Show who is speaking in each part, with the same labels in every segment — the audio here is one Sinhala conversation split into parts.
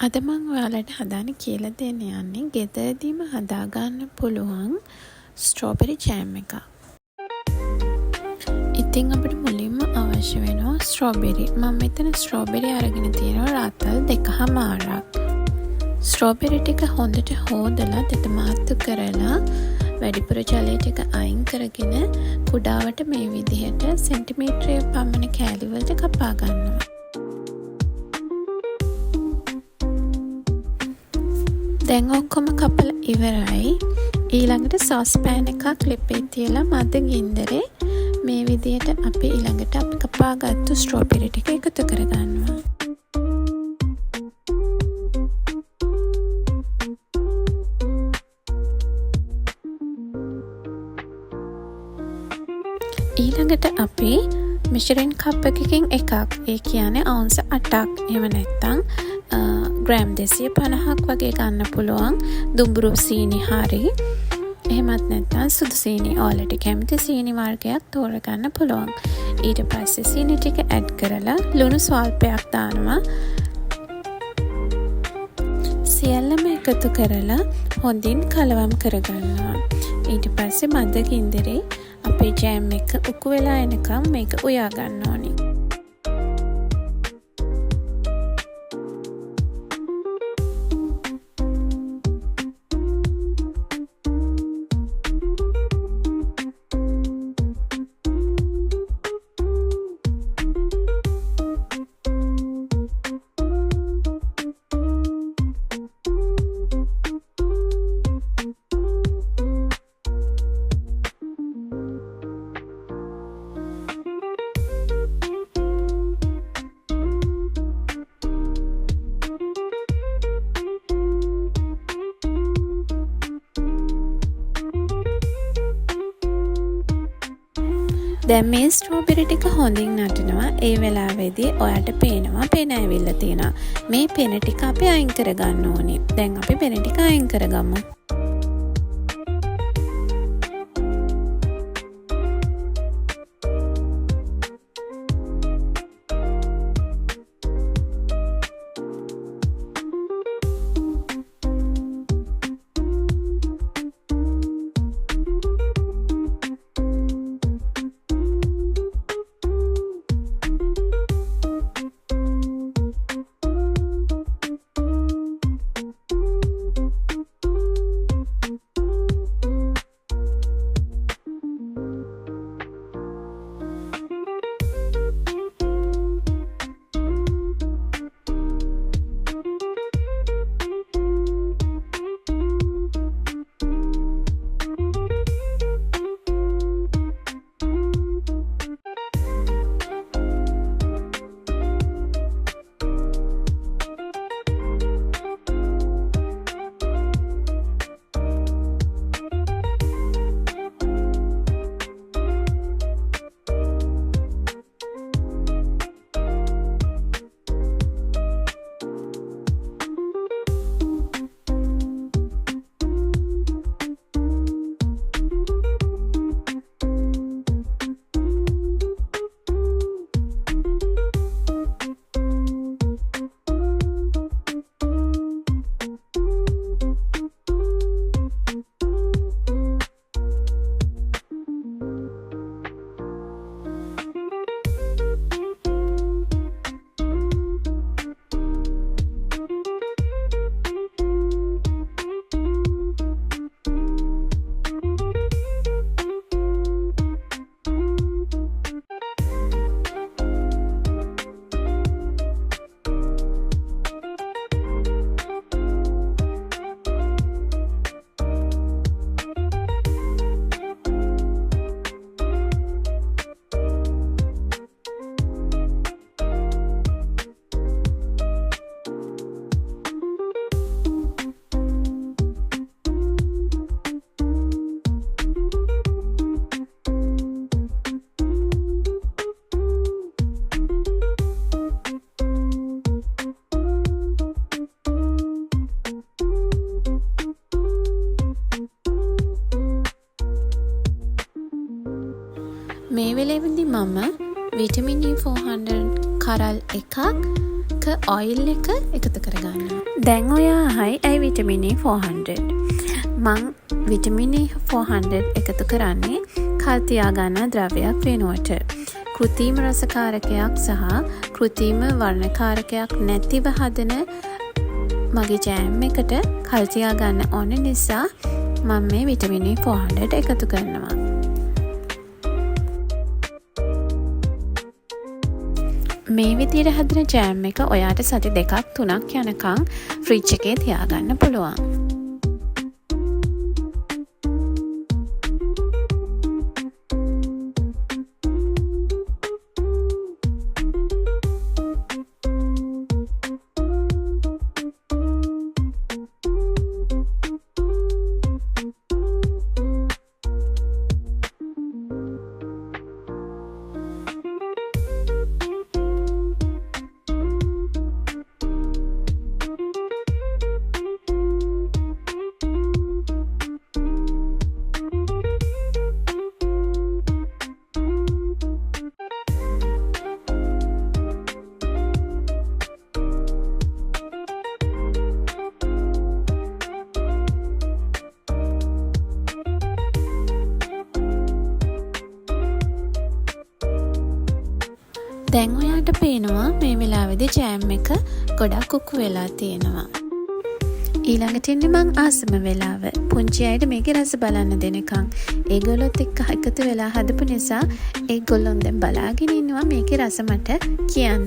Speaker 1: අද මම ඔයාලට හදාන්න කියලා දෙන්න යන්නේ ගෙදරදීම හදාගන්න පුළුවන් ස්ට්‍රෝබෙරි ජෑම් එකක්. ඉතින් අපිට මුලින්ම අවශ්‍ය වෙනවා ස්ට්‍රෝබෙරි. මම මෙතන ස්ට්‍රෝබෙරි අරගෙන තියෙනවා රාතල් 2මාරක්. ස්ට්‍රෝබෙරි ටික හොඳට හොදලා තෙතමාත්තු කරලා වැඩිපුර ජලය ටික අයින් කරගෙන කුඩාවට මේ විදිහට සෙන්ටිමීටරය පමණ කෑලි වලට කපා ගන්නවා. දැන් ඔක්කොම කපලා ඉවරයි. ඊළඟට සෝස් පෑන් එකක් ලිපේ තියලා මද ගින්දරේ මේ විදිහට අපි ඊළඟට අපි කපාගත්තු ස්ට්‍රෝබෙරි ටික එකතු කරගන්නවා. ඊළඟට අපි මෙෂරින් කප් එකකින් එකක්, ඒ කියන්නේ අවුන්ස් 8ක් එහෙම නැත්නම් ග්‍රෑම් 250ක් වගේ ගන්න පුළුවන් දුඹුරු සීනි හරි. එහෙමත් නැත්නම් සුදු සීනි ඔයාලට කැමති සීනි වර්ගයක් තෝරගන්න පුළුවන්. ඊට පස්සේ සීනි ටික ඇඩ් කරලා ලුණු ස්වල්පයක් දානවා. සියල්ලම එකතු කරලා හොඳින් කලවම් කරගන්නවා. ඊට පස්සේ මද ගින්දරේ අපේ ජෑම් එක උකු වෙලා එනකම් මේක උයා ගන්න ඕනේ. දැන් මේ ස්ට්‍රෝබෙරි ටික හොඳින් නටනවා. ඒ වෙලාවේදී ඔයාලට පේනවා පෙන ඇවිල්ලා තියෙනවා. මේ පෙන ටික අපි අයින් කරගන්න ඕනේ. දැන් අපි පෙන ටික අයින් කරගමු. මේ වෙලෙවදී මම විටමින් E 400 කරල් එකක් එක ඔයිල් එක එකතු කරගන්නවා. දැන් ඔයා අහයි ඇයි විටමින් E 400. මං විටමින් E 400 එකතු කරන්නේ කල් තියාගන්න ද්‍රව්‍යයක් වෙනුවට. කෘත්‍රිම රසකාරකයක් සහ කෘත්‍රිම වර්ණකාරකයක් නැතිව හදන මගේ ජෑම් එකට කල් තියාගන්න ඕන නිසා මම මේ විටමින් E 400 එකතු කරනවා. මේ විදිහට හදන ජෑම් එක ඔයාට සති 2-3ක් යනකම් ෆ්‍රිජ් එකේ තියාගන්න පුළුවන්. දැන් ඔයාට පේනවා මේ වෙලාවේදී ජෑම් එක ගොඩක් උක්කු වෙලා තියෙනවා. ඊළඟට ඉන්නේ මං ආසම වෙලාව. පුංචි අයට මේකේ රස බලන්න දෙනකම්. ඒගොල්ලොත් එක්ක එකතු වෙලා හදපු නිසා ඒගොල්ලොන් දැන් බලාගෙන ඉන්නවා මේකේ රස මට කියන්න.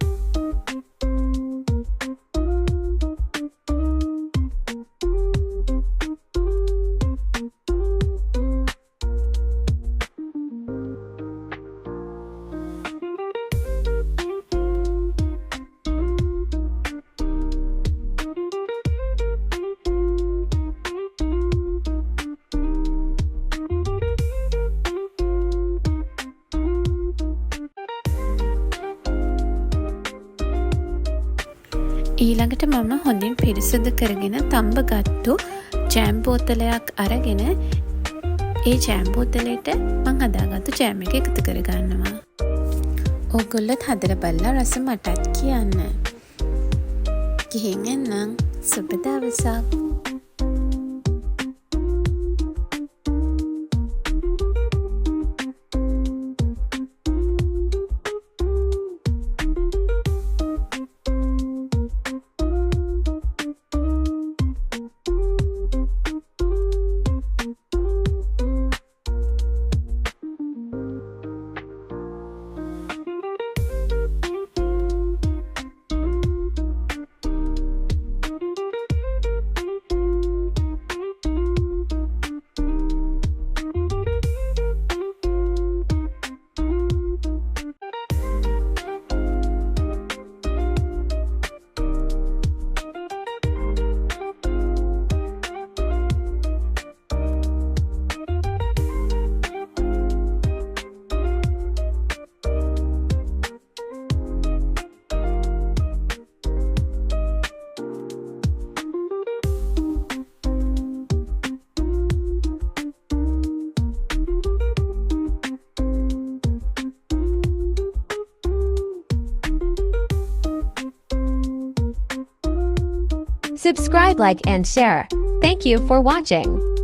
Speaker 1: ඊළඟට මම හොඳින් පිරිසිදු කරගෙන තම්බ ගත්තු ජෑම් බෝතලයක් අරගෙන ඒ ජෑම් බෝතලෙට මං හදාගත්තු ජෑම් එක එකතු කරගන්නවා. ඕගොල්ලොත් හදලා බලලා රස මටත් කියන්න. ගිහින් එන්නම්. සුබ දවසක්.
Speaker 2: Subscribe, like, and share. Thank you for watching.